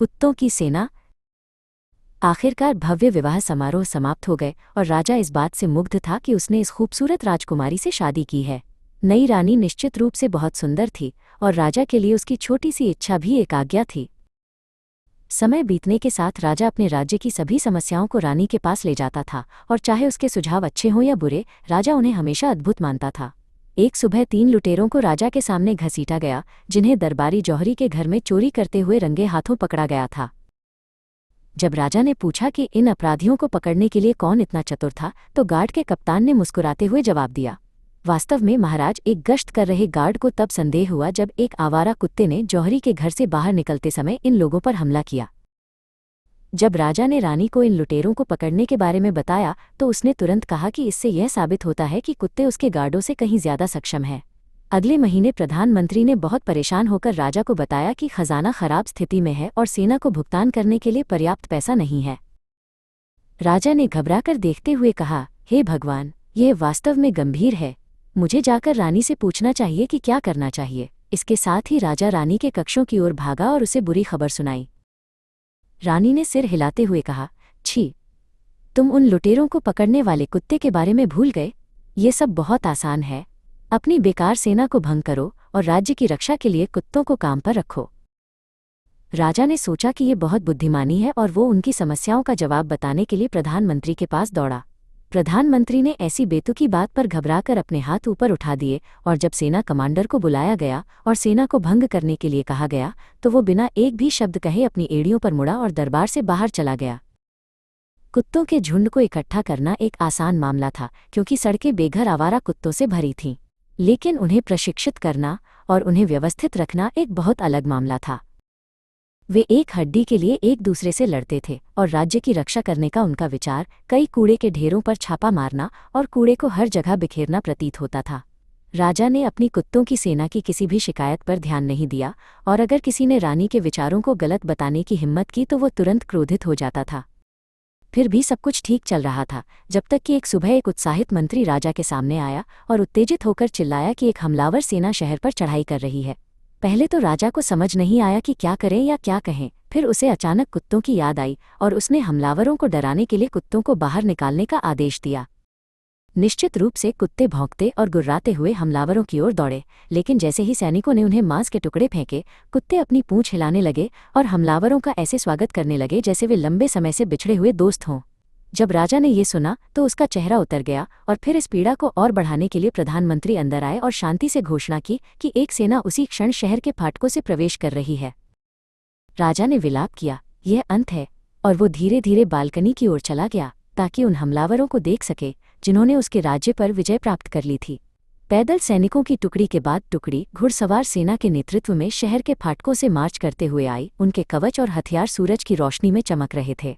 कुत्तों की सेना। आखिरकार भव्य विवाह समारोह समाप्त हो गए और राजा इस बात से मुग्ध था कि उसने इस खूबसूरत राजकुमारी से शादी की है। नई रानी निश्चित रूप से बहुत सुंदर थी और राजा के लिए उसकी छोटी सी इच्छा भी एक आज्ञा थी। समय बीतने के साथ राजा अपने राज्य की सभी समस्याओं को रानी के पास ले जाता था और चाहे उसके सुझाव अच्छे हों या बुरे, राजा उन्हें हमेशा अद्भुत मानता था। एक सुबह 3 लुटेरों को राजा के सामने घसीटा गया, जिन्हें दरबारी जौहरी के घर में चोरी करते हुए रंगे हाथों पकड़ा गया था। जब राजा ने पूछा कि इन अपराधियों को पकड़ने के लिए कौन इतना चतुर था, तो गार्ड के कप्तान ने मुस्कुराते हुए जवाब दिया। वास्तव में महाराज, एक गश्त कर रहे गार्ड को तब संदेह हुआ जब एक आवारा कुत्ते ने जौहरी के घर से बाहर निकलते समय इन लोगों पर हमला किया। जब राजा ने रानी को इन लुटेरों को पकड़ने के बारे में बताया तो उसने तुरंत कहा कि इससे यह साबित होता है कि कुत्ते उसके गार्डों से कहीं ज्यादा सक्षम है। अगले महीने प्रधानमंत्री ने बहुत परेशान होकर राजा को बताया कि खजाना खराब स्थिति में है और सेना को भुगतान करने के लिए पर्याप्त पैसा नहीं है। राजा ने घबराकर देखते हुए कहा, हे भगवान, यह वास्तव में गंभीर है। मुझे जाकर रानी से पूछना चाहिए कि क्या करना चाहिए। इसके साथ ही राजा रानी के कक्षों की ओर भागा और उसे बुरी खबर सुनाई। रानी ने सिर हिलाते हुए कहा, छी, तुम उन लुटेरों को पकड़ने वाले कुत्ते के बारे में भूल गए। ये सब बहुत आसान है। अपनी बेकार सेना को भंग करो और राज्य की रक्षा के लिए कुत्तों को काम पर रखो। राजा ने सोचा कि ये बहुत बुद्धिमानी है और वो उनकी समस्याओं का जवाब बताने के लिए प्रधानमंत्री के पास दौड़ा। प्रधानमंत्री ने ऐसी बेतुकी बात पर घबराकर अपने हाथ ऊपर उठा दिए और जब सेना कमांडर को बुलाया गया और सेना को भंग करने के लिए कहा गया तो वो बिना एक भी शब्द कहे अपनी एड़ियों पर मुड़ा और दरबार से बाहर चला गया। कुत्तों के झुंड को इकट्ठा करना एक आसान मामला था क्योंकि सड़कें बेघर आवारा कुत्तों से भरी थीं, लेकिन उन्हें प्रशिक्षित करना और उन्हें व्यवस्थित रखना एक बहुत अलग मामला था। वे एक हड्डी के लिए एक दूसरे से लड़ते थे और राज्य की रक्षा करने का उनका विचार कई कूड़े के ढेरों पर छापा मारना और कूड़े को हर जगह बिखेरना प्रतीत होता था। राजा ने अपनी कुत्तों की सेना की किसी भी शिकायत पर ध्यान नहीं दिया और अगर किसी ने रानी के विचारों को गलत बताने की हिम्मत की तो वो तुरंत क्रोधित हो जाता था। फिर भी सब कुछ ठीक चल रहा था जब तक कि एक सुबह एक उत्साहित मंत्री राजा के सामने आया और उत्तेजित होकर चिल्लाया कि एक हमलावर सेना शहर पर चढ़ाई कर रही है। पहले तो राजा को समझ नहीं आया कि क्या करें या क्या कहें। फिर उसे अचानक कुत्तों की याद आई और उसने हमलावरों को डराने के लिए कुत्तों को बाहर निकालने का आदेश दिया। निश्चित रूप से कुत्ते भौंकते और गुर्राते हुए हमलावरों की ओर दौड़े, लेकिन जैसे ही सैनिकों ने उन्हें मांस के टुकड़े फेंके, कुत्ते अपनी पूंछ हिलाने लगे और हमलावरों का ऐसे स्वागत करने लगे जैसे वे लंबे समय से बिछड़े हुए दोस्त हों। जब राजा ने ये सुना तो उसका चेहरा उतर गया और फिर इस पीड़ा को और बढ़ाने के लिए प्रधानमंत्री अंदर आए और शांति से घोषणा की कि एक सेना उसी क्षण शहर के फाटकों से प्रवेश कर रही है। राजा ने विलाप किया, यह अंत है, और वो धीरे धीरे बालकनी की ओर चला गया ताकि उन हमलावरों को देख सके जिन्होंने उसके राज्य पर विजय प्राप्त कर ली थी। पैदल सैनिकों की टुकड़ी के बाद टुकड़ी घुड़सवार सेना के नेतृत्व में शहर के फाटकों से मार्च करते हुए आई। उनके कवच और हथियार सूरज की रोशनी में चमक रहे थे।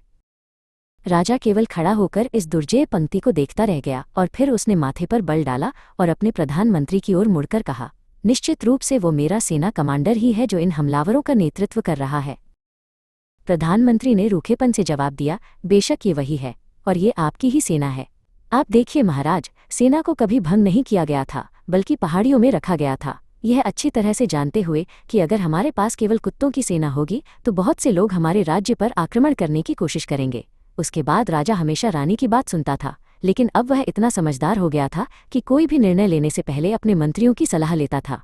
राजा केवल खड़ा होकर इस दुर्जेय पंक्ति को देखता रह गया और फिर उसने माथे पर बल डाला और अपने प्रधानमंत्री की ओर मुड़कर कहा, निश्चित रूप से वो मेरा सेना कमांडर ही है जो इन हमलावरों का नेतृत्व कर रहा है। प्रधानमंत्री ने रूखेपन से जवाब दिया, बेशक ये वही है और ये आपकी ही सेना है। आप देखिए महाराज, सेना को कभी भंग नहीं किया गया था बल्कि पहाड़ियों में रखा गया था। यह अच्छी तरह से जानते हुए कि अगर हमारे पास केवल कुत्तों की सेना होगी तो बहुत से लोग हमारे राज्य पर आक्रमण करने की कोशिश करेंगे। उसके बाद राजा हमेशा रानी की बात सुनता था, लेकिन अब वह इतना समझदार हो गया था कि कोई भी निर्णय लेने से पहले अपने मंत्रियों की सलाह लेता था।